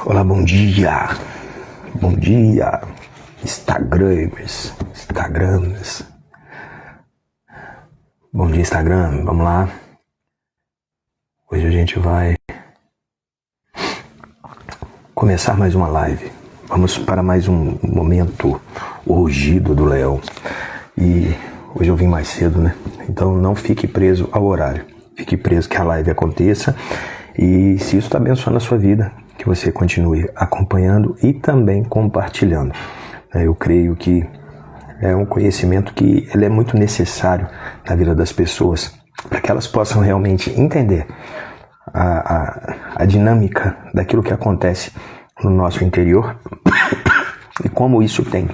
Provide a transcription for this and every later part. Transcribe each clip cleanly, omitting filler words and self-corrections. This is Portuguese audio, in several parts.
Olá, bom dia, Instagramers, bom dia, Instagram, vamos lá. Hoje a gente vai começar mais uma live, vamos para mais um momento, o rugido do leão. E hoje eu vim mais cedo, né? Então não fique preso ao horário, fique preso que a live aconteça. E se isso está abençoando a sua vida, que você continue acompanhando e também compartilhando. Eu creio que é um conhecimento que ele é muito necessário na vida das pessoas, para que elas possam realmente entender a dinâmica daquilo que acontece no nosso interior e como isso tem,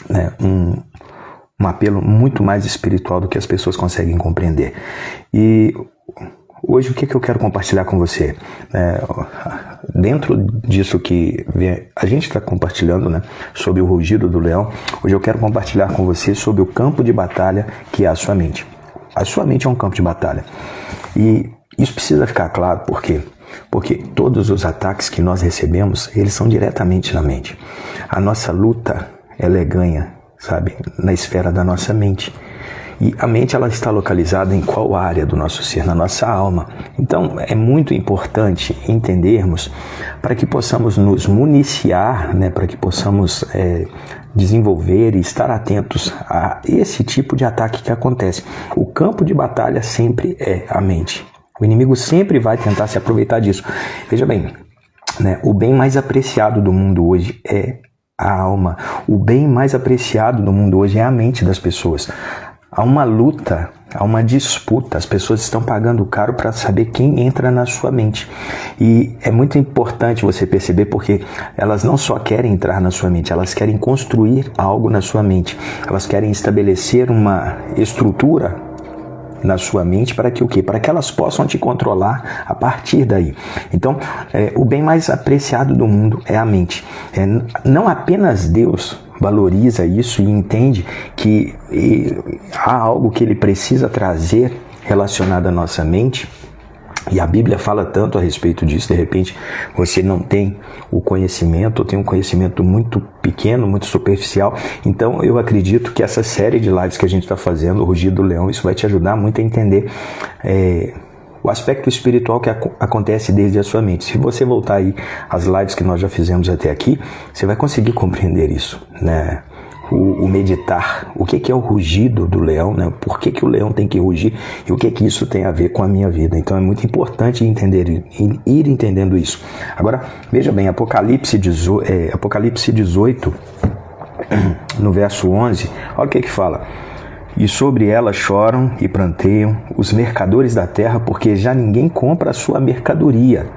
né, um apelo muito mais espiritual do que as pessoas conseguem compreender. E hoje o que eu quero compartilhar com você? Dentro disso que a gente está compartilhando, né, sobre o rugido do leão, hoje eu quero compartilhar com você sobre o campo de batalha que é a sua mente. A sua mente é um campo de batalha. E isso precisa ficar claro, por quê? Porque todos os ataques que nós recebemos, eles são diretamente na mente. A nossa luta, ela é ganha, sabe, na esfera da nossa mente. E a mente, ela está localizada em qual área do nosso ser? Na nossa alma. Então é muito importante entendermos para que possamos nos municiar, né, para que possamos desenvolver e estar atentos a esse tipo de ataque que acontece. O campo de batalha sempre é a mente. O inimigo sempre vai tentar se aproveitar disso. Veja bem, né, o bem mais apreciado do mundo hoje é a alma. O bem mais apreciado do mundo hoje é a mente das pessoas. Há uma luta, há uma disputa, as pessoas estão pagando caro para saber quem entra na sua mente. E é muito importante você perceber, porque elas não só querem entrar na sua mente, elas querem construir algo na sua mente. Elas querem estabelecer uma estrutura na sua mente para que o quê? Para que elas possam te controlar a partir daí. Então, o bem mais apreciado do mundo é a mente. Não apenas Deus valoriza isso e entende que há algo que ele precisa trazer relacionado à nossa mente, e a Bíblia fala tanto a respeito disso. De repente você não tem o conhecimento, ou tem um conhecimento muito pequeno, muito superficial. Então eu acredito que essa série de lives que a gente está fazendo, o Rugido do Leão, isso vai te ajudar muito a entender o aspecto espiritual que acontece desde a sua mente. Se você voltar aí às lives que nós já fizemos até aqui, você vai conseguir compreender isso, né? O meditar, o que é o rugido do leão, né? Por que o leão tem que rugir e o que isso tem a ver com a minha vida. Então é muito importante ir entendendo isso. Agora, veja bem, Apocalipse 18, no verso 11, olha o que fala. E sobre ela choram e pranteiam os mercadores da terra, porque já ninguém compra a sua mercadoria.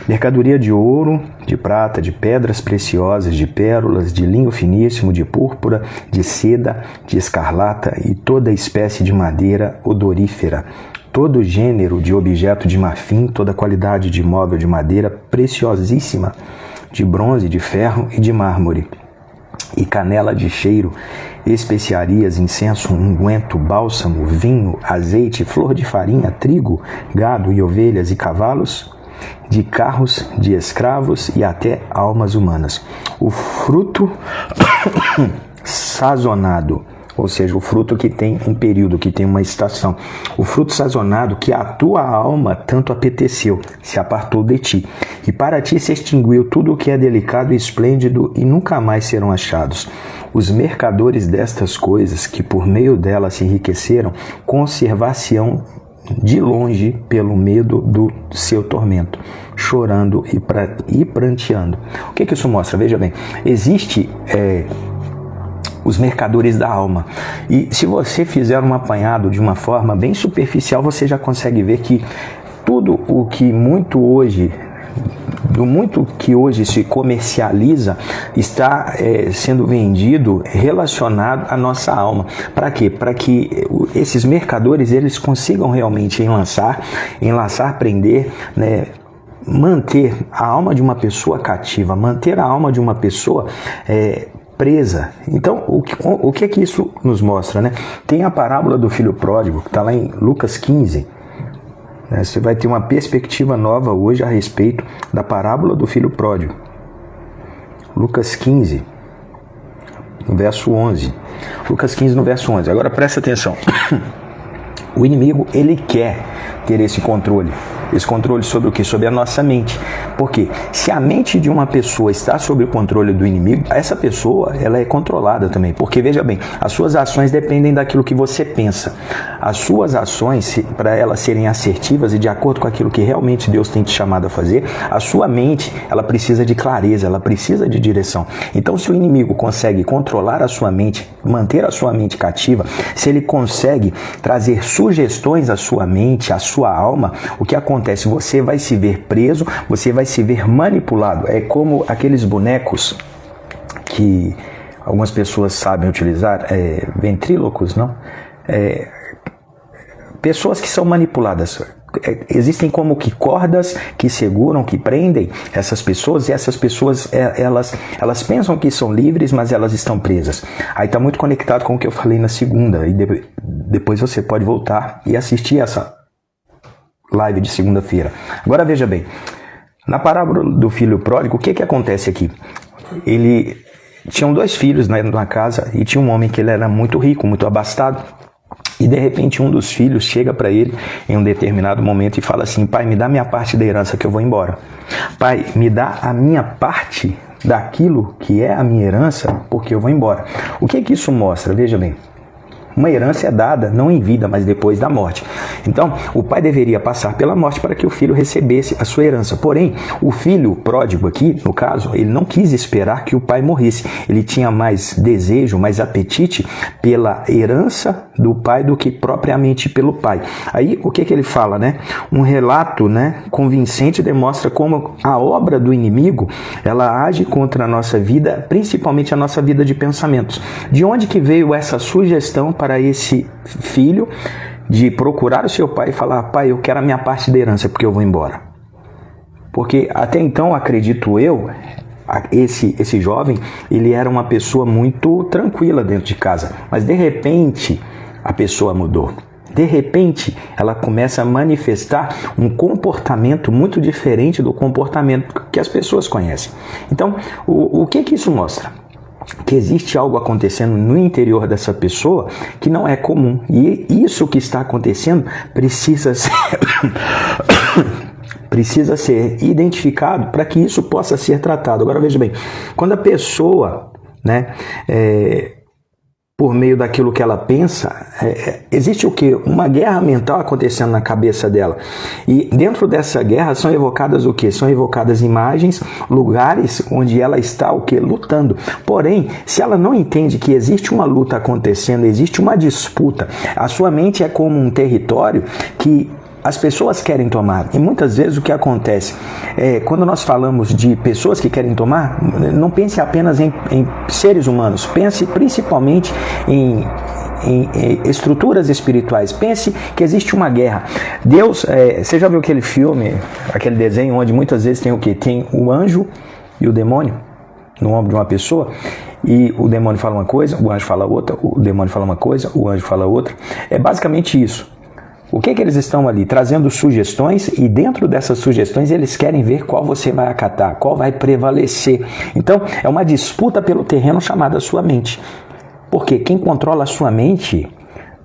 Mercadoria de ouro, de prata, de pedras preciosas, de pérolas, de linho finíssimo, de púrpura, de seda, de escarlata e toda espécie de madeira odorífera, todo gênero de objeto de marfim, toda qualidade de móvel de madeira preciosíssima, de bronze, de ferro e de mármore, e canela de cheiro, especiarias, incenso, unguento, bálsamo, vinho, azeite, flor de farinha, trigo, gado e ovelhas e cavalos, de carros, de escravos e até almas humanas. O fruto sazonado, ou seja, o fruto que tem um período, que tem uma estação. O fruto sazonado que a tua alma tanto apeteceu, se apartou de ti. E para ti se extinguiu tudo o que é delicado e esplêndido e nunca mais serão achados. Os mercadores destas coisas, que por meio delas se enriqueceram, conservar-se-ão de longe pelo medo do seu tormento, chorando e pranteando. O que isso mostra? Veja bem, existe os mercadores da alma. E se você fizer um apanhado de uma forma bem superficial, você já consegue ver que tudo o que muito hoje se comercializa está sendo vendido relacionado à nossa alma. Para quê? Para que esses mercadores eles consigam realmente enlaçar, prender, né, manter a alma de uma pessoa cativa, manter a alma de uma pessoa presa. Então, o que é que isso nos mostra, né? Tem a parábola do filho pródigo, que está lá em Lucas 15, né? Você vai ter uma perspectiva nova hoje a respeito da parábola do filho pródigo. Lucas 15, no verso 11. Lucas 15, no verso 11. Agora presta atenção. O inimigo, ele quer ter esse controle. Esse controle sobre o quê? Sobre a nossa mente. Porque se a mente de uma pessoa está sob o controle do inimigo, essa pessoa, ela é controlada também. Porque, veja bem, as suas ações dependem daquilo que você pensa. As suas ações, para elas serem assertivas e de acordo com aquilo que realmente Deus tem te chamado a fazer, a sua mente, ela precisa de clareza, ela precisa de direção. Então, se o inimigo consegue controlar a sua mente, manter a sua mente cativa, se ele consegue trazer sugestões à sua mente, à sua alma, o que acontece? Você vai se ver preso, você vai se ver manipulado. É como aqueles bonecos que algumas pessoas sabem utilizar, ventrílocos, não? Pessoas que são manipuladas. Existem como que cordas que seguram, que prendem essas pessoas, e essas pessoas, elas pensam que são livres, mas elas estão presas. Aí está muito conectado com o que eu falei na segunda, e depois você pode voltar e assistir essa live de segunda-feira. Agora veja bem, na parábola do filho pródigo, o que acontece aqui? Ele tinha 2 filhos, né, na casa, e tinha um homem que ele era muito rico, muito abastado, e de repente um dos filhos chega para ele em um determinado momento e fala assim: pai, me dá minha parte da herança que eu vou embora. Pai, me dá a minha parte daquilo que é a minha herança porque eu vou embora. O que isso mostra? Veja bem. Uma herança é dada não em vida, mas depois da morte. Então, o pai deveria passar pela morte para que o filho recebesse a sua herança. Porém, o filho pródigo aqui, no caso, ele não quis esperar que o pai morresse. Ele tinha mais desejo, mais apetite pela herança do pai do que propriamente pelo pai. Aí, o que ele fala, né? Um relato, né, convincente demonstra como a obra do inimigo, ela age contra a nossa vida, principalmente a nossa vida de pensamentos. De onde que veio essa sugestão para esse filho de procurar o seu pai e falar: pai, eu quero a minha parte da herança porque eu vou embora? Porque até então, acredito eu, esse jovem, ele era uma pessoa muito tranquila dentro de casa, mas de repente a pessoa mudou. De repente, ela começa a manifestar um comportamento muito diferente do comportamento que as pessoas conhecem. Então, o que isso mostra? Que existe algo acontecendo no interior dessa pessoa que não é comum. E isso que está acontecendo precisa ser identificado para que isso possa ser tratado. Agora veja bem, quando a pessoa, né, por meio daquilo que ela pensa, existe o quê? Uma guerra mental acontecendo na cabeça dela. E dentro dessa guerra são evocadas o quê? São evocadas imagens, lugares onde ela está o quê? Lutando. Porém, se ela não entende que existe uma luta acontecendo, existe uma disputa, a sua mente é como um território que as pessoas querem tomar. E muitas vezes o que acontece quando nós falamos de pessoas que querem tomar, não pense apenas em seres humanos, pense principalmente em estruturas espirituais. Pense que existe uma guerra. Deus, você já viu aquele filme, aquele desenho onde muitas vezes tem o quê? Tem o anjo e o demônio no ombro de uma pessoa, e o demônio fala uma coisa, o anjo fala outra, o demônio fala uma coisa, o anjo fala outra. É basicamente isso. O que eles estão ali? Trazendo sugestões, e dentro dessas sugestões eles querem ver qual você vai acatar, qual vai prevalecer. Então, é uma disputa pelo terreno chamada sua mente. Porque quem controla a sua mente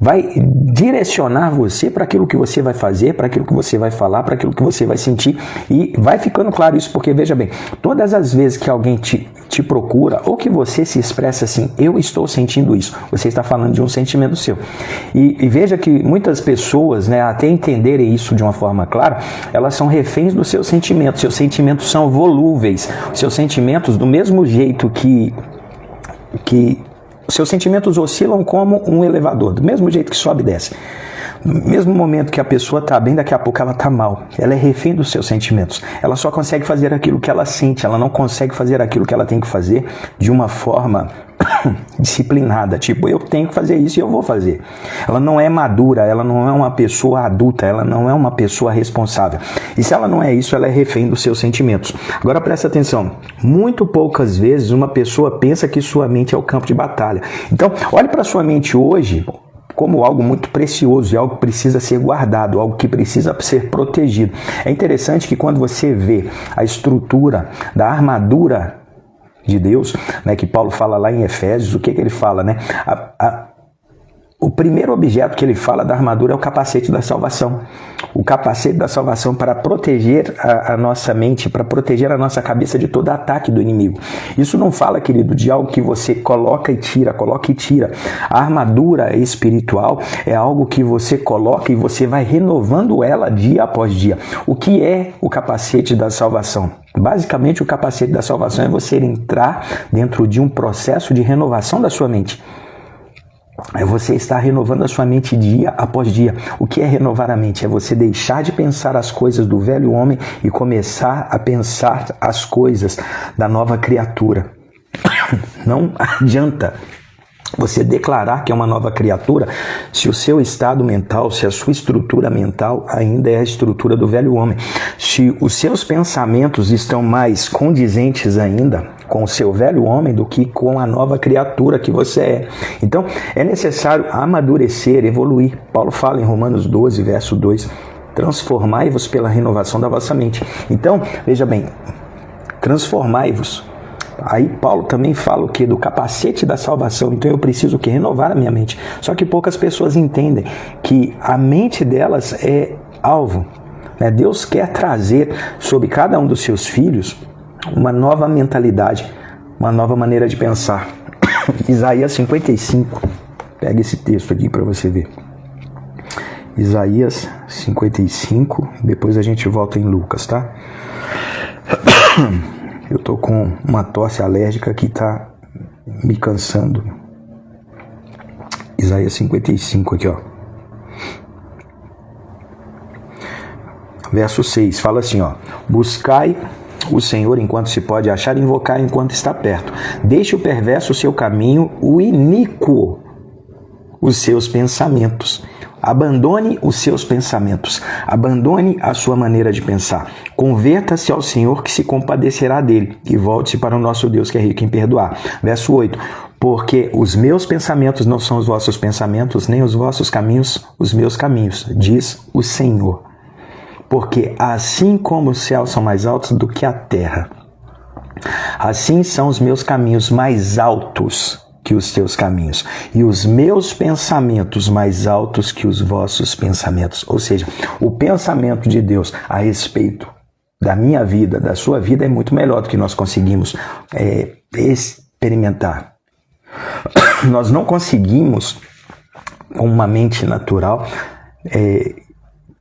vai direcionar você para aquilo que você vai fazer, para aquilo que você vai falar, para aquilo que você vai sentir. E vai ficando claro isso, porque veja bem, todas as vezes que alguém te procura, ou que você se expressa assim: eu estou sentindo isso, você está falando de um sentimento seu. E veja que muitas pessoas, né, até entenderem isso de uma forma clara, elas são reféns dos seus sentimentos são volúveis, seus sentimentos, do mesmo jeito que seus sentimentos oscilam como um elevador, do mesmo jeito que sobe e desce. No mesmo momento que a pessoa está bem, daqui a pouco ela está mal. Ela é refém dos seus sentimentos. Ela só consegue fazer aquilo que ela sente, ela não consegue fazer aquilo que ela tem que fazer de uma forma disciplinada, tipo, eu tenho que fazer isso e eu vou fazer. Ela não é madura, ela não é uma pessoa adulta, ela não é uma pessoa responsável. E se ela não é isso, ela é refém dos seus sentimentos. Agora presta atenção, muito poucas vezes uma pessoa pensa que sua mente é o campo de batalha. Então, olhe para sua mente hoje, como algo muito precioso e algo que precisa ser guardado, algo que precisa ser protegido. É interessante que quando você vê a estrutura da armadura de Deus, né, que Paulo fala lá em Efésios, o que ele fala, né? O primeiro objeto que ele fala da armadura é o capacete da salvação. O capacete da salvação para proteger a nossa mente, para proteger a nossa cabeça de todo ataque do inimigo. Isso não fala, querido, de algo que você coloca e tira. A armadura espiritual é algo que você coloca e você vai renovando ela dia após dia. O que é o capacete da salvação? Basicamente, o capacete da salvação é você entrar dentro de um processo de renovação da sua mente. É você estar renovando a sua mente dia após dia. O que é renovar a mente? É você deixar de pensar as coisas do velho homem e começar a pensar as coisas da nova criatura. Não adianta você declarar que é uma nova criatura se o seu estado mental, se a sua estrutura mental ainda é a estrutura do velho homem. Se os seus pensamentos estão mais condizentes ainda com o seu velho homem do que com a nova criatura que você é. Então, é necessário amadurecer, evoluir. Paulo fala em Romanos 12, verso 2, transformai-vos pela renovação da vossa mente. Então, veja bem, transformai-vos. Aí Paulo também fala o quê? Do capacete da salvação. Então eu preciso que renovar a minha mente. Só que poucas pessoas entendem que a mente delas é alvo. Né? Deus quer trazer sobre cada um dos seus filhos uma nova mentalidade, uma nova maneira de pensar. Isaías 55. Pega esse texto aqui para você ver. Isaías 55. Depois a gente volta em Lucas, tá? Eu tô com uma tosse alérgica que tá me cansando. Isaías 55 aqui, ó. Verso 6, fala assim, ó. Buscai o Senhor enquanto se pode achar, invocar enquanto está perto. Deixe o perverso o seu caminho, o iníquo os seus pensamentos. Abandone os seus pensamentos, abandone a sua maneira de pensar. Converta-se ao Senhor que se compadecerá dele e volte-se para o nosso Deus que é rico em perdoar. Verso 8. Porque os meus pensamentos não são os vossos pensamentos, nem os vossos caminhos os meus caminhos, diz o Senhor. Porque assim como os céus são mais altos do que a terra, assim são os meus caminhos mais altos que os teus caminhos, e os meus pensamentos mais altos que os vossos pensamentos. Ou seja, o pensamento de Deus a respeito da minha vida, da sua vida, é muito melhor do que nós conseguimos experimentar. Nós não conseguimos, com uma mente natural,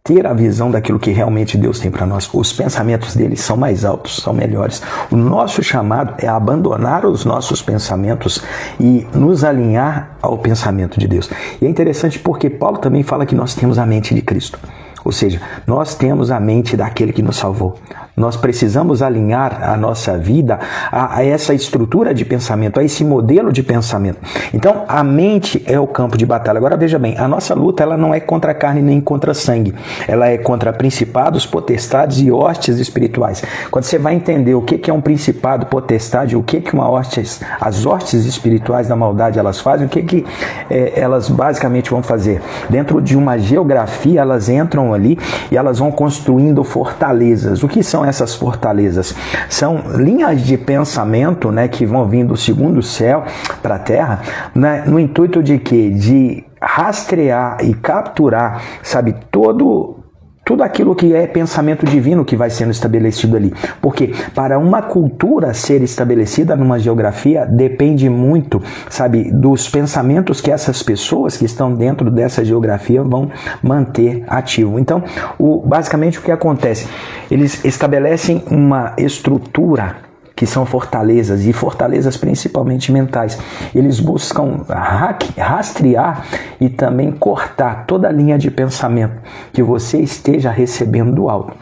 ter a visão daquilo que realmente Deus tem para nós. Os pensamentos dele são mais altos, são melhores. O nosso chamado é abandonar os nossos pensamentos e nos alinhar ao pensamento de Deus. E é interessante porque Paulo também fala que nós temos a mente de Cristo. Ou seja, nós temos a mente daquele que nos salvou. Nós precisamos alinhar a nossa vida a essa estrutura de pensamento, a esse modelo de pensamento. Então, a mente é o campo de batalha. Agora, veja bem, a nossa luta ela não é contra a carne nem contra a sangue. Ela é contra principados, potestades e hostes espirituais. Quando você vai entender o que é um principado, potestade, o que uma hostes, as hostes espirituais da maldade elas fazem, o que elas basicamente vão fazer? Dentro de uma geografia, elas entram ali e elas vão construindo fortalezas. O que são essas fortalezas? São linhas de pensamento, né, que vão vindo do segundo céu para a terra, né, no intuito de quê? De rastrear e capturar, sabe, tudo aquilo que é pensamento divino que vai sendo estabelecido ali. Porque para uma cultura ser estabelecida numa geografia depende muito, sabe, dos pensamentos que essas pessoas que estão dentro dessa geografia vão manter ativo. Então, basicamente o que acontece? Eles estabelecem uma estrutura que são fortalezas, e fortalezas principalmente mentais. Eles buscam rastrear e também cortar toda a linha de pensamento que você esteja recebendo do alto.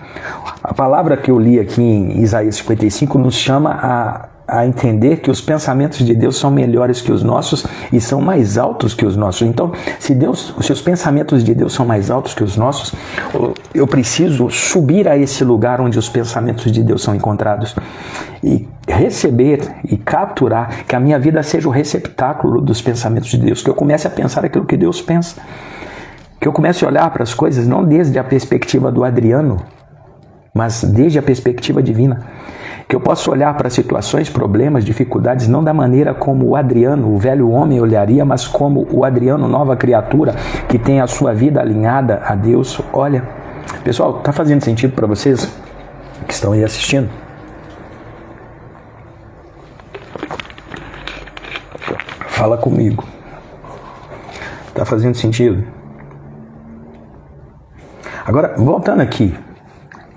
A palavra que eu li aqui em Isaías 55 nos chama a entender que os pensamentos de Deus são melhores que os nossos e são mais altos que os nossos. Então, se os pensamentos de Deus são mais altos que os nossos, eu preciso subir a esse lugar onde os pensamentos de Deus são encontrados e receber e capturar, que a minha vida seja o receptáculo dos pensamentos de Deus, que eu comece a pensar aquilo que Deus pensa, que eu comece a olhar para as coisas não desde a perspectiva do Adriano, mas desde a perspectiva divina. Que eu possa olhar para situações, problemas, dificuldades, não da maneira como o Adriano, o velho homem, olharia, mas como o Adriano, nova criatura, que tem a sua vida alinhada a Deus, olha. Pessoal, está fazendo sentido para vocês que estão aí assistindo? Fala comigo. Está fazendo sentido? Agora, voltando aqui,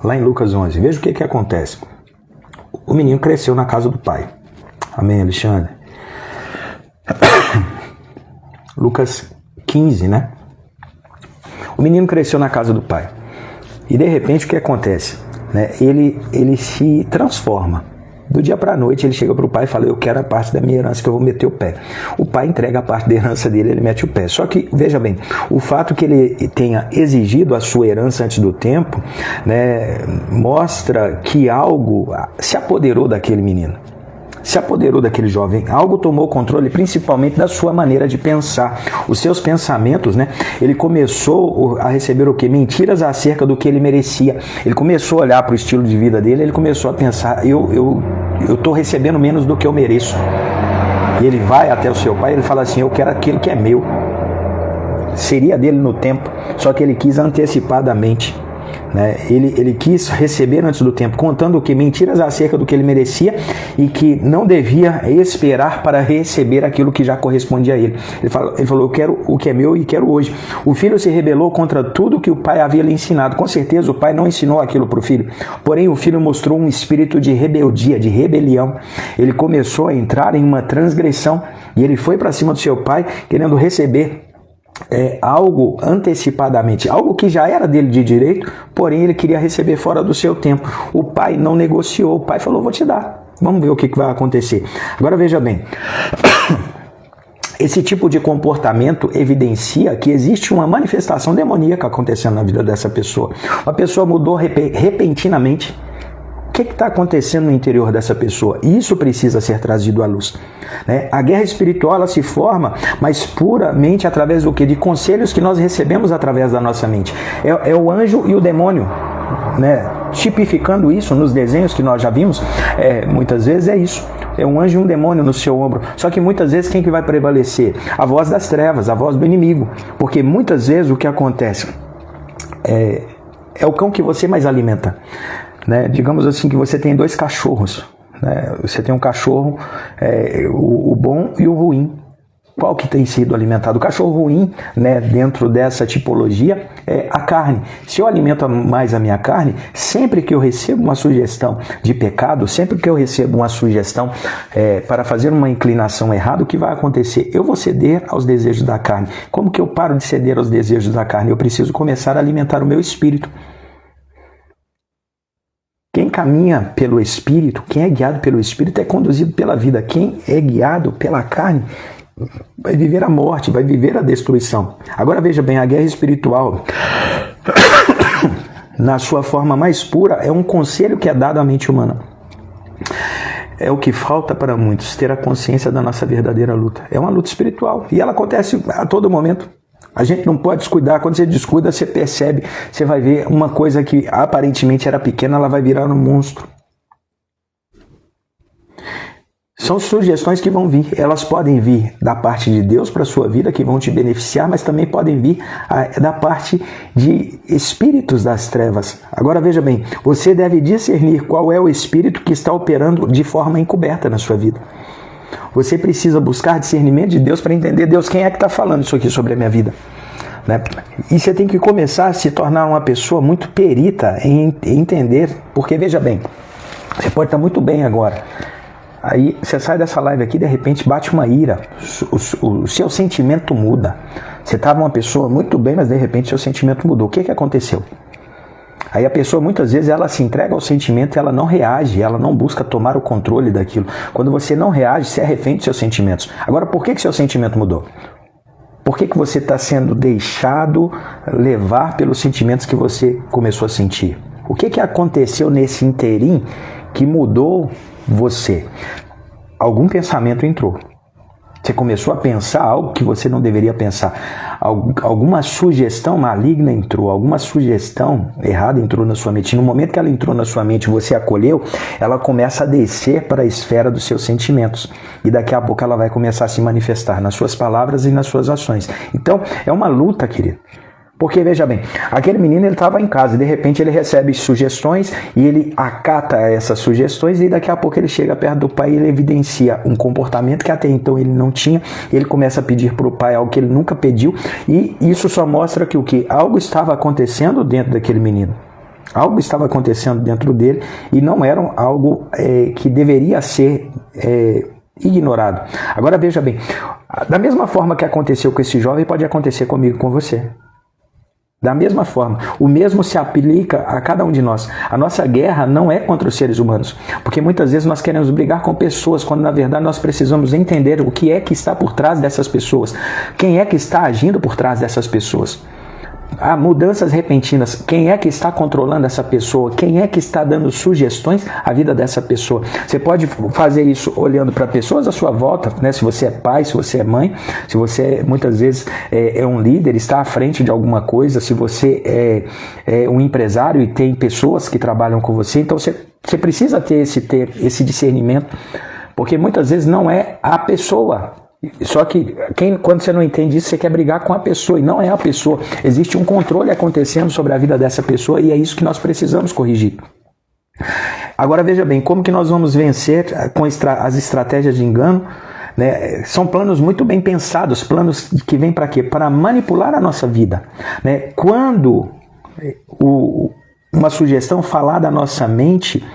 lá em Lucas 11, veja o que acontece. O menino cresceu na casa do pai. Amém, Alexandre? Lucas 15, né? O menino cresceu na casa do pai. E de repente o que acontece? Né? Ele se transforma. Do dia para a noite ele chega para o pai e fala: eu quero a parte da minha herança que eu vou meter o pé. O pai entrega a parte da herança dele, ele mete o pé. Só que, veja bem, o fato que ele tenha exigido a sua herança antes do tempo, né, mostra que algo se apoderou daquele menino. Se apoderou daquele jovem, algo tomou controle principalmente da sua maneira de pensar, os seus pensamentos, né? Ele começou a receber o quê? Mentiras acerca do que ele merecia. Ele começou a olhar para o estilo de vida dele, ele começou a pensar: eu estou recebendo menos do que eu mereço. E ele vai até o seu pai e ele fala assim: eu quero aquilo que é meu. Seria dele no tempo, só que ele quis antecipadamente. Né? Ele quis receber antes do tempo, contando o que? Mentiras acerca do que ele merecia e que não devia esperar para receber aquilo que já correspondia a ele. Ele falou: eu quero o que é meu e quero hoje. O filho se rebelou contra tudo que o pai havia lhe ensinado. Com certeza o pai não ensinou aquilo para o filho, porém o filho mostrou um espírito de rebeldia, de rebelião. Ele começou a entrar em uma transgressão e ele foi para cima do seu pai querendo receber algo antecipadamente, algo que já era dele de direito, porém ele queria receber fora do seu tempo. O pai não negociou, o pai falou: vou te dar, vamos ver o que vai acontecer. Agora veja bem, esse tipo de comportamento evidencia que existe uma manifestação demoníaca acontecendo na vida dessa pessoa. Uma pessoa mudou repentinamente. O que está acontecendo no interior dessa pessoa? Isso precisa ser trazido à luz. Né? A guerra espiritual ela se forma, mas puramente através do quê? De conselhos que nós recebemos através da nossa mente. É o anjo e o demônio. Né? Tipificando isso nos desenhos que nós já vimos, muitas vezes é isso. É um anjo e um demônio no seu ombro. Só que muitas vezes quem que vai prevalecer? A voz das trevas, a voz do inimigo. Porque muitas vezes o que acontece é o cão que você mais alimenta. Né? Digamos assim que você tem dois cachorros, né? Você tem um cachorro, o bom e o ruim. Qual que tem sido alimentado? O cachorro ruim, né, dentro dessa tipologia, é a carne. Se eu alimento mais a minha carne, sempre que eu recebo uma sugestão de pecado, sempre que eu recebo uma sugestão para fazer uma inclinação errada, o que vai acontecer? Eu vou ceder aos desejos da carne. Como que eu paro de ceder aos desejos da carne? Eu preciso começar a alimentar o meu espírito. Quem caminha pelo Espírito, quem é guiado pelo Espírito é conduzido pela vida. Quem é guiado pela carne vai viver a morte, vai viver a destruição. Agora veja bem, a guerra espiritual, na sua forma mais pura, é um conselho que é dado à mente humana. É o que falta para muitos, ter a consciência da nossa verdadeira luta. É uma luta espiritual e ela acontece a todo momento. A gente não pode descuidar. Quando você descuida, você percebe, você vai ver uma coisa que aparentemente era pequena, ela vai virar um monstro. São sugestões que vão vir. Elas podem vir da parte de Deus para a sua vida, que vão te beneficiar, mas também podem vir da parte de espíritos das trevas. Agora veja bem, você deve discernir qual é o espírito que está operando de forma encoberta na sua vida. Você precisa buscar discernimento de Deus para entender: Deus, quem é que está falando isso aqui sobre a minha vida? Né? E você tem que começar a se tornar uma pessoa muito perita em entender, porque veja bem, você pode estar muito bem agora, aí você sai dessa live aqui, de repente bate uma ira, o seu sentimento muda. Você estava uma pessoa muito bem, mas de repente seu sentimento mudou. O que aconteceu? Aí a pessoa muitas vezes ela se entrega ao sentimento e ela não reage, ela não busca tomar o controle daquilo. Quando você não reage, você é refém dos seus sentimentos. Agora, por que seu sentimento mudou? Por que você está sendo deixado levar pelos sentimentos que você começou a sentir? O que aconteceu nesse interim que mudou você? Algum pensamento entrou. Você começou a pensar algo que você não deveria pensar. Alguma sugestão maligna entrou, alguma sugestão errada entrou na sua mente. No momento que ela entrou na sua mente e você acolheu, ela começa a descer para a esfera dos seus sentimentos. E daqui a pouco ela vai começar a se manifestar nas suas palavras e nas suas ações. Então, é uma luta, querido. Porque, veja bem, aquele menino estava em casa e de repente ele recebe sugestões e ele acata essas sugestões e daqui a pouco ele chega perto do pai e ele evidencia um comportamento que até então ele não tinha. Ele começa a pedir para o pai algo que ele nunca pediu e isso só mostra que o quê? Algo estava acontecendo dentro daquele menino. Algo estava acontecendo dentro dele e não era algo que deveria ser ignorado. Agora veja bem, da mesma forma que aconteceu com esse jovem, pode acontecer comigo e com você. Da mesma forma, o mesmo se aplica a cada um de nós. A nossa guerra não é contra os seres humanos, porque muitas vezes nós queremos brigar com pessoas, quando na verdade nós precisamos entender o que é que está por trás dessas pessoas, quem é que está agindo por trás dessas pessoas. Há mudanças repentinas, quem é que está controlando essa pessoa, quem é que está dando sugestões à vida dessa pessoa. Você pode fazer isso olhando para pessoas à sua volta, né? Se você é pai, se você é mãe, se você muitas vezes é um líder, está à frente de alguma coisa, se você é um empresário e tem pessoas que trabalham com você, então você precisa ter esse discernimento, porque muitas vezes não é a pessoa. Só que quando você não entende isso, você quer brigar com a pessoa e não é a pessoa. Existe um controle acontecendo sobre a vida dessa pessoa e é isso que nós precisamos corrigir. Agora veja bem, como que nós vamos vencer com as estratégias de engano? Né? São planos muito bem pensados, planos que vêm para quê? Para manipular a nossa vida. Né? Quando uma sugestão falar da nossa mente,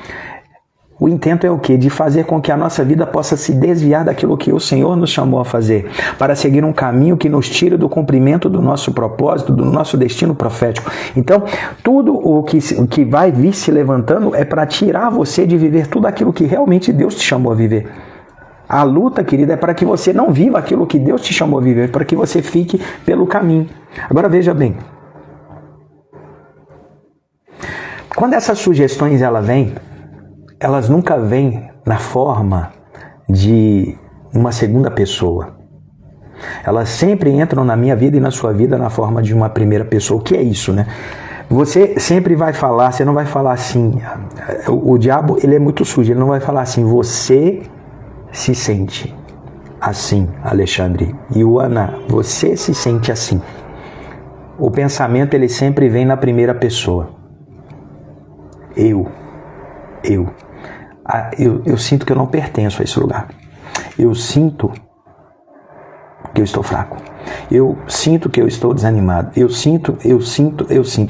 o intento é o quê? De fazer com que a nossa vida possa se desviar daquilo que o Senhor nos chamou a fazer, para seguir um caminho que nos tire do cumprimento do nosso propósito, do nosso destino profético. Então, tudo o que vai vir se levantando é para tirar você de viver tudo aquilo que realmente Deus te chamou a viver. A luta, querida, é para que você não viva aquilo que Deus te chamou a viver, para que você fique pelo caminho. Agora veja bem, quando essas sugestões elas nunca vêm na forma de uma segunda pessoa. Elas sempre entram na minha vida e na sua vida na forma de uma primeira pessoa. O que é isso, né? Você sempre vai falar, você não vai falar assim. O diabo, ele é muito sujo, ele não vai falar assim, você se sente assim, Alexandre. E o Ana, você se sente assim. O pensamento, ele sempre vem na primeira pessoa. Eu sinto que eu não pertenço a esse lugar. Eu sinto que eu estou fraco. Eu sinto que eu estou desanimado. Eu sinto.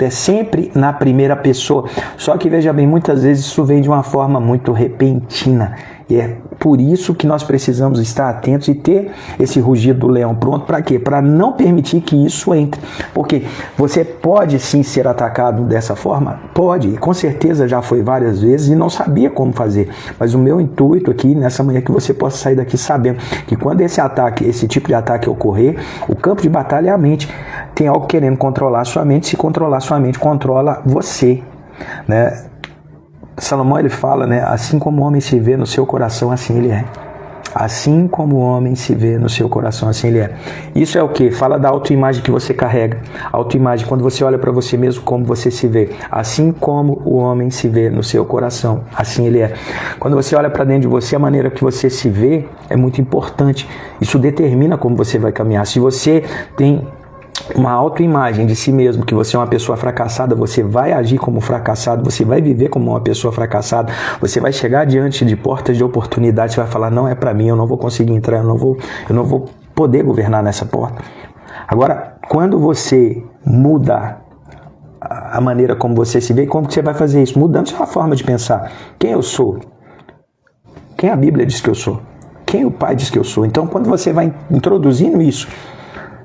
É sempre na primeira pessoa. Só que veja bem, muitas vezes isso vem de uma forma muito repentina. E é por isso que nós precisamos estar atentos e ter esse rugido do leão pronto. Para quê? Para não permitir que isso entre. Porque você pode sim ser atacado dessa forma? Pode. E com certeza já foi várias vezes e não sabia como fazer. Mas o meu intuito aqui nessa manhã é que você possa sair daqui sabendo que quando esse tipo de ataque ocorrer, o campo de batalha é a mente. Tem algo querendo controlar a sua mente. Se controlar a sua mente, controla você, né? Salomão, ele fala, né? Assim como o homem se vê no seu coração, assim ele é. Assim como o homem se vê no seu coração, assim ele é. Isso é o que? Fala da autoimagem que você carrega. Autoimagem, quando você olha para você mesmo, como você se vê. Assim como o homem se vê no seu coração, assim ele é. Quando você olha para dentro de você, a maneira que você se vê é muito importante. Isso determina como você vai caminhar. Se você tem uma autoimagem de si mesmo, que você é uma pessoa fracassada, você vai agir como fracassado, você vai viver como uma pessoa fracassada, você vai chegar diante de portas de oportunidade, você vai falar, não é para mim, eu não vou conseguir entrar, eu não vou poder governar nessa porta. Agora, quando você muda a maneira como você se vê, como que você vai fazer isso? Mudando sua forma de pensar. Quem eu sou? Quem a Bíblia diz que eu sou? Quem o Pai diz que eu sou? Então, quando você vai introduzindo isso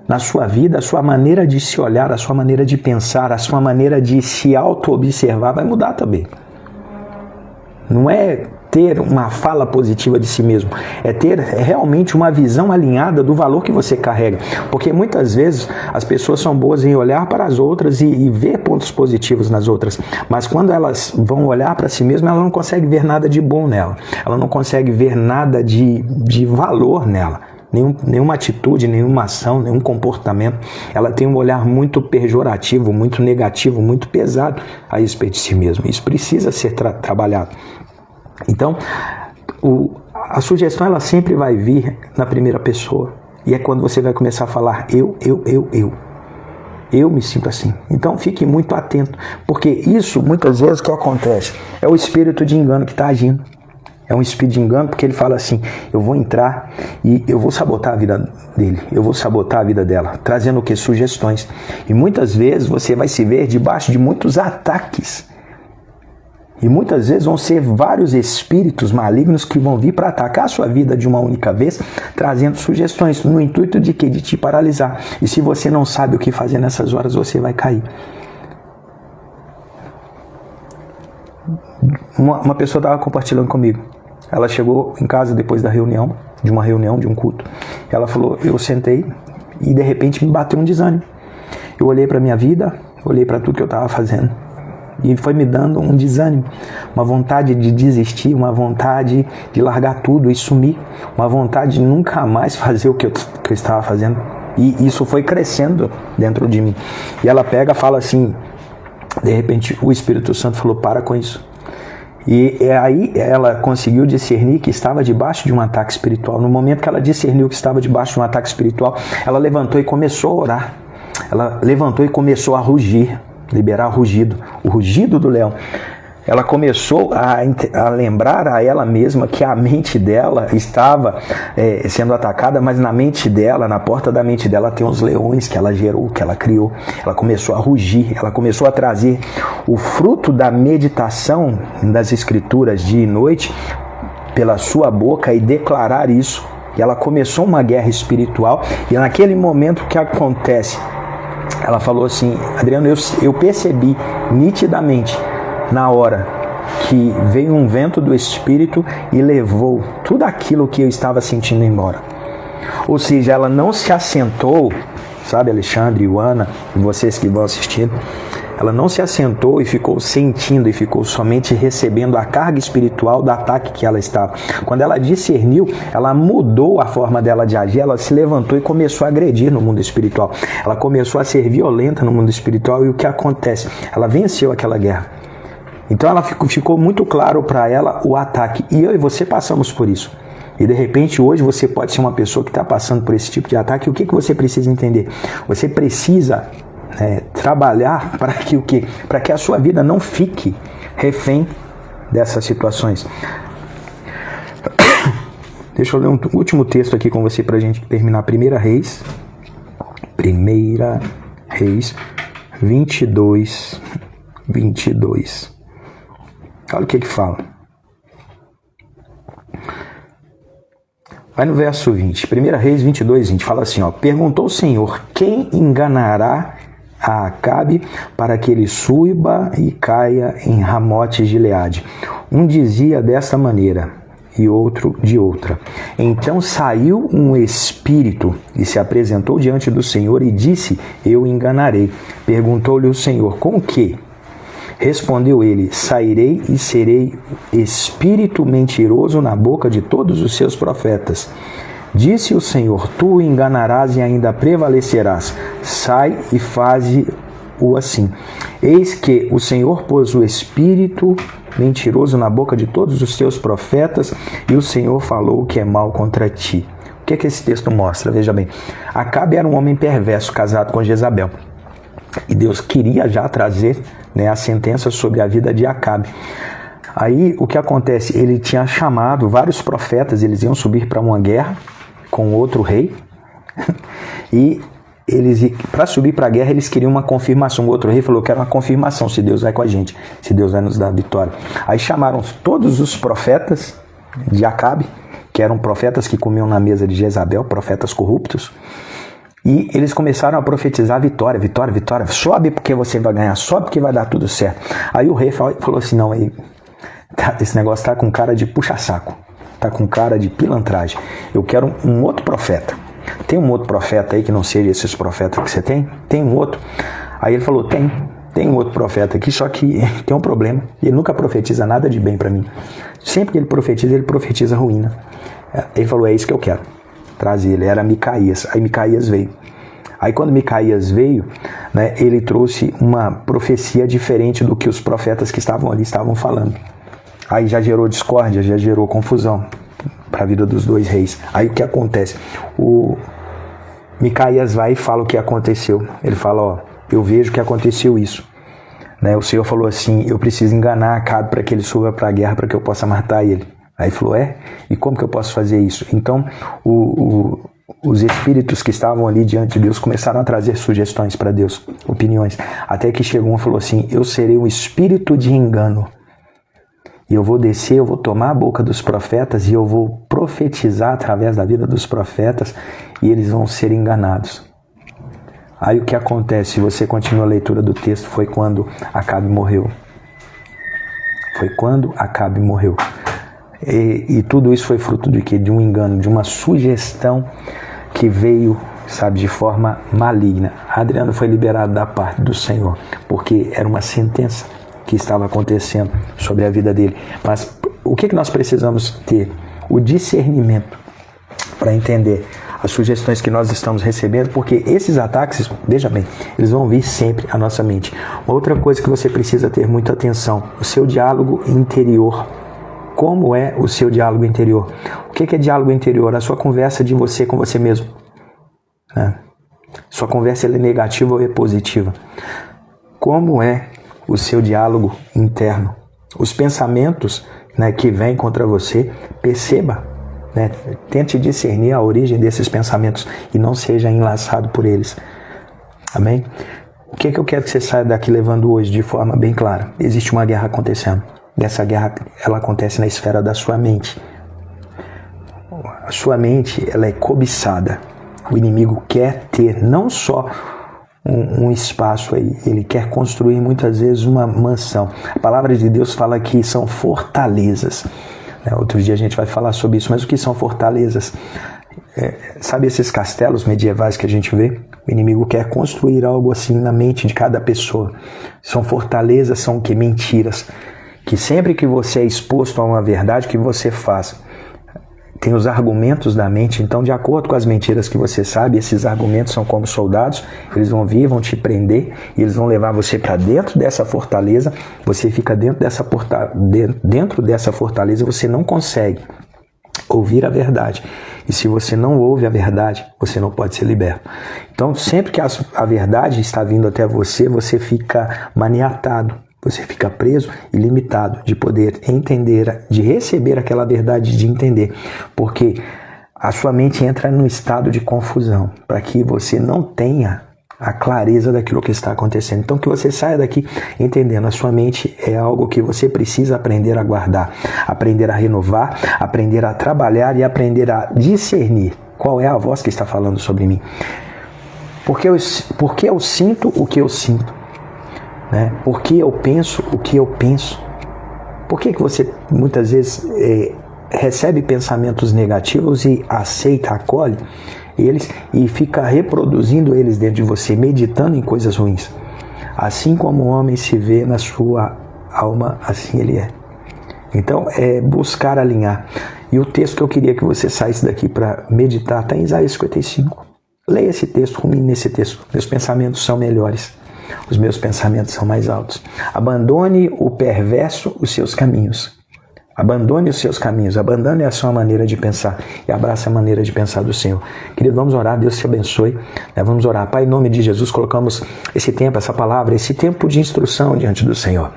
na sua vida, a sua maneira de se olhar, a sua maneira de pensar, a sua maneira de se auto-observar vai mudar também. Não é ter uma fala positiva de si mesmo, é ter realmente uma visão alinhada do valor que você carrega. Porque muitas vezes as pessoas são boas em olhar para as outras e ver pontos positivos nas outras, mas quando elas vão olhar para si mesmas, ela não consegue ver nada de bom nela, ela não consegue ver nada de valor nela. Nenhuma atitude, nenhuma ação, nenhum comportamento. Ela tem um olhar muito pejorativo, muito negativo, muito pesado a respeito de si mesma. Isso precisa ser trabalhado. Então, a sugestão ela sempre vai vir na primeira pessoa. E é quando você vai começar a falar eu. Eu me sinto assim. Então, fique muito atento. Porque isso, muitas vezes, o que acontece? É o espírito de engano que está agindo. É um espírito de engano porque ele fala assim, eu vou entrar e eu vou sabotar a vida dele, eu vou sabotar a vida dela, trazendo o que? Sugestões. E muitas vezes você vai se ver debaixo de muitos ataques. E muitas vezes vão ser vários espíritos malignos que vão vir para atacar a sua vida de uma única vez, trazendo sugestões, no intuito de quê? De te paralisar. E se você não sabe o que fazer nessas horas, você vai cair. Uma pessoa estava compartilhando comigo. Ela chegou em casa depois da reunião, de um culto. Ela falou, eu sentei e de repente me bateu um desânimo. Eu olhei para minha vida, olhei para tudo que eu estava fazendo e foi me dando um desânimo, uma vontade de desistir, uma vontade de largar tudo e sumir, uma vontade de nunca mais fazer o que eu estava fazendo. E isso foi crescendo dentro de mim. E ela pega e fala assim, de repente o Espírito Santo falou, para com isso. E aí ela conseguiu discernir que estava debaixo de um ataque espiritual. No momento que ela discerniu que estava debaixo de um ataque espiritual, ela levantou e começou a orar. Ela levantou e começou a rugir, liberar o rugido do leão. Ela começou a lembrar a ela mesma que a mente dela estava sendo atacada, mas na mente dela, na porta da mente dela, tem os leões que ela gerou, que ela criou. Ela começou a rugir, ela começou a trazer o fruto da meditação das escrituras dia e noite pela sua boca e declarar isso. E ela começou uma guerra espiritual e naquele momento o que acontece? Ela falou assim, Adriano, eu percebi nitidamente na hora que veio um vento do Espírito e levou tudo aquilo que eu estava sentindo embora. Ou seja, ela não se assentou, sabe, Alexandre, Ioana, e vocês que vão assistindo, ela não se assentou e ficou sentindo e ficou somente recebendo a carga espiritual do ataque que ela estava. Quando ela discerniu, ela mudou a forma dela de agir, ela se levantou e começou a agredir no mundo espiritual. Ela começou a ser violenta no mundo espiritual e o que acontece? Ela venceu aquela guerra. Então ela ficou muito claro para ela o ataque. E eu e você passamos por isso. E de repente hoje você pode ser uma pessoa que está passando por esse tipo de ataque. E o que você precisa entender? Você precisa trabalhar para que o quê? Para que a sua vida não fique refém dessas situações. Deixa eu ler um último texto aqui com você para a gente terminar. 1 Reis 22. Olha o que fala. Vai no verso 20. 1 Reis 22, 20. Fala assim, ó. Perguntou o Senhor, quem enganará a Acabe para que ele suba e caia em Ramote Gileade? Um dizia desta maneira e outro de outra. Então saiu um espírito e se apresentou diante do Senhor e disse, eu enganarei. Perguntou-lhe o Senhor, com que? Respondeu ele, sairei e serei espírito mentiroso na boca de todos os seus profetas. Disse o Senhor, tu o enganarás e ainda prevalecerás. Sai e faze-o assim. Eis que o Senhor pôs o espírito mentiroso na boca de todos os teus profetas e o Senhor falou o que é mal contra ti. O que é que esse texto mostra? Veja bem, Acabe era um homem perverso, casado com Jezabel. E Deus queria já trazer a sentença sobre a vida de Acabe. Aí o que acontece? Ele tinha chamado vários profetas, eles iam subir para uma guerra com outro rei. E eles, para subir para a guerra, eles queriam uma confirmação. O outro rei falou, eu quero uma confirmação, se Deus vai com a gente, se Deus vai nos dar a vitória. Aí chamaram todos os profetas de Acabe, que eram profetas que comiam na mesa de Jezabel, profetas corruptos. E eles começaram a profetizar vitória, vitória, vitória. Sobe porque você vai ganhar, sobe porque vai dar tudo certo. Aí o rei falou assim, não, aí, esse negócio tá com cara de puxa-saco. Tá com cara de pilantragem. Eu quero um outro profeta. Tem um outro profeta aí que não seja esses profetas que você tem? Tem um outro? Aí ele falou, tem um outro profeta aqui, só que tem um problema. Ele nunca profetiza nada de bem para mim. Sempre que ele profetiza ruína. Ele falou, é isso que eu quero. Traz ele. Era Micaías. Aí Micaías veio. Aí quando Micaías veio, né, ele trouxe uma profecia diferente do que os profetas que estavam ali estavam falando. Aí já gerou discórdia, já gerou confusão para a vida dos dois reis. Aí o que acontece? O Micaías vai e fala o que aconteceu. Ele fala, ó, eu vejo que aconteceu isso. Né? O Senhor falou assim, eu preciso enganar Acabe para que ele suba para a guerra, para que eu possa matar ele. Aí ele falou, e como que eu posso fazer isso? Então, os espíritos que estavam ali diante de Deus começaram a trazer sugestões para Deus, opiniões. Até que chegou um e falou assim, eu serei um espírito de engano. E eu vou descer, eu vou tomar a boca dos profetas e eu vou profetizar através da vida dos profetas e eles vão ser enganados. Aí o que acontece, se você continua a leitura do texto, foi quando Acabe morreu. Foi quando Acabe morreu. E tudo isso foi fruto de quê? De um engano, de uma sugestão que veio, sabe, de forma maligna. Adriano foi liberado da parte do Senhor, porque era uma sentença que estava acontecendo sobre a vida dele. Mas o que nós precisamos ter? O discernimento para entender as sugestões que nós estamos recebendo, porque esses ataques, veja bem, eles vão vir sempre à nossa mente. Outra coisa que você precisa ter muita atenção, o seu diálogo interior. Como é o seu diálogo interior? O que é diálogo interior? A sua conversa de você com você mesmo. Sua conversa é negativa ou é positiva? Como é o seu diálogo interno? Os pensamentos, né, que vêm contra você, perceba, né, tente discernir a origem desses pensamentos e não seja enlaçado por eles. Amém? O que eu quero que você saia daqui levando hoje de forma bem clara? Existe uma guerra acontecendo. E essa guerra, ela acontece na esfera da sua mente. A sua mente, ela é cobiçada. O inimigo quer ter não só um espaço aí, ele quer construir muitas vezes uma mansão. A palavra de Deus fala que são fortalezas. Outro dia a gente vai falar sobre isso, mas o que são fortalezas? Sabe esses castelos medievais que a gente vê? O inimigo quer construir algo assim na mente de cada pessoa. São fortalezas, são o quê? Mentiras. Que sempre que você é exposto a uma verdade, que você faz? Tem os argumentos da mente, então de acordo com as mentiras que você sabe, esses argumentos são como soldados, eles vão vir, vão te prender, e eles vão levar você para dentro dessa fortaleza, você fica dentro dessa fortaleza, você não consegue ouvir a verdade. E se você não ouve a verdade, você não pode ser liberto. Então sempre que a verdade está vindo até você, você fica maniatado. Você fica preso e limitado de poder entender, de receber aquela verdade, de entender. Porque a sua mente entra num estado de confusão, para que você não tenha a clareza daquilo que está acontecendo. Então que você saia daqui entendendo, a sua mente é algo que você precisa aprender a guardar, aprender a renovar, aprender a trabalhar e aprender a discernir qual é a voz que está falando sobre mim. Porque eu sinto o que eu sinto. Por que eu penso o que eu penso? Por que você muitas vezes recebe pensamentos negativos e aceita, acolhe eles e fica reproduzindo eles dentro de você, meditando em coisas ruins? Assim como o homem se vê na sua alma, assim ele é. Então é buscar alinhar. E o texto que eu queria que você saísse daqui para meditar está em Isaías 55. Leia esse texto, rumine nesse texto. Meus pensamentos são melhores. Os meus pensamentos são mais altos. Abandone o perverso os seus caminhos. Abandone os seus caminhos. Abandone a sua maneira de pensar. E abrace a maneira de pensar do Senhor. Querido, vamos orar. Deus te abençoe. Vamos orar. Pai, em nome de Jesus, colocamos esse tempo, essa palavra, esse tempo de instrução diante do Senhor.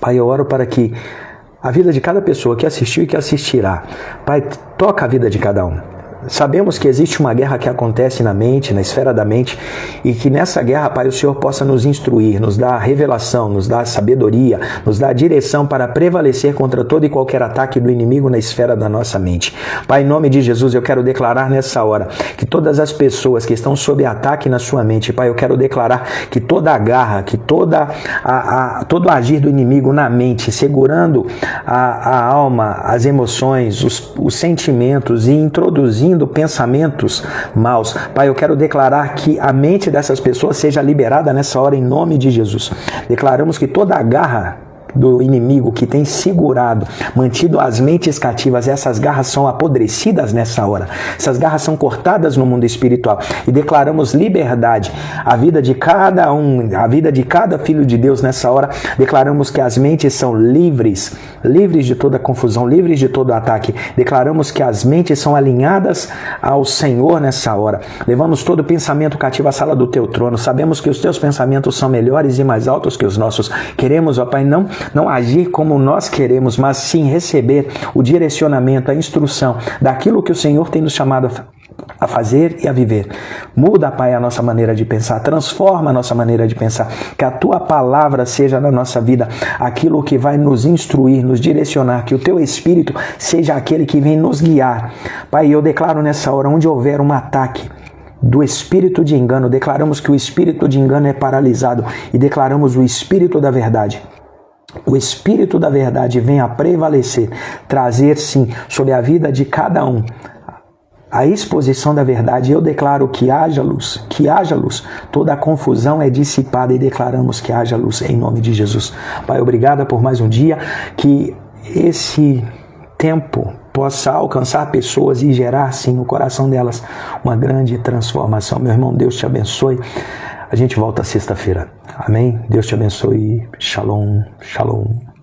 Pai, eu oro para que a vida de cada pessoa que assistiu e que assistirá, Pai, toca a vida de cada um. Sabemos que existe uma guerra que acontece na mente, na esfera da mente, e que nessa guerra, Pai, o Senhor possa nos instruir, nos dar revelação, nos dar sabedoria, nos dar direção para prevalecer contra todo e qualquer ataque do inimigo na esfera da nossa mente. Pai, em nome de Jesus, eu quero declarar nessa hora que todas as pessoas que estão sob ataque na sua mente, Pai, eu quero declarar que toda a garra, que todo o agir do inimigo na mente, segurando a alma, as emoções, os sentimentos e introduzindo pensamentos maus. Pai, eu quero declarar que a mente dessas pessoas seja liberada nessa hora em nome de Jesus. Declaramos que toda a garra do inimigo que tem segurado, mantido as mentes cativas, essas garras são apodrecidas nessa hora. Essas garras são cortadas no mundo espiritual e declaramos liberdade à vida de cada um, à vida de cada filho de Deus nessa hora. Declaramos que as mentes são livres de toda confusão, livres de todo ataque. Declaramos que as mentes são alinhadas ao Senhor nessa hora. Levamos todo pensamento cativo à sala do teu trono. Sabemos que os teus pensamentos são melhores e mais altos que os nossos. Queremos, ó Pai, não agir como nós queremos, mas sim receber o direcionamento, a instrução daquilo que o Senhor tem nos chamado a fazer e a viver. Muda, Pai, a nossa maneira de pensar, transforma a nossa maneira de pensar, que a Tua palavra seja na nossa vida aquilo que vai nos instruir, nos direcionar, que o Teu Espírito seja aquele que vem nos guiar. Pai, eu declaro nessa hora, onde houver um ataque do espírito de engano, declaramos que o espírito de engano é paralisado e declaramos o espírito da verdade. O Espírito da verdade vem a prevalecer, trazer sim sobre a vida de cada um a exposição da verdade. Eu declaro que haja luz, toda a confusão é dissipada e declaramos que haja luz em nome de Jesus. Pai, obrigado por mais um dia, que esse tempo possa alcançar pessoas e gerar sim no coração delas uma grande transformação. Meu irmão, Deus te abençoe. A gente volta sexta-feira. Amém? Deus te abençoe. Shalom, shalom.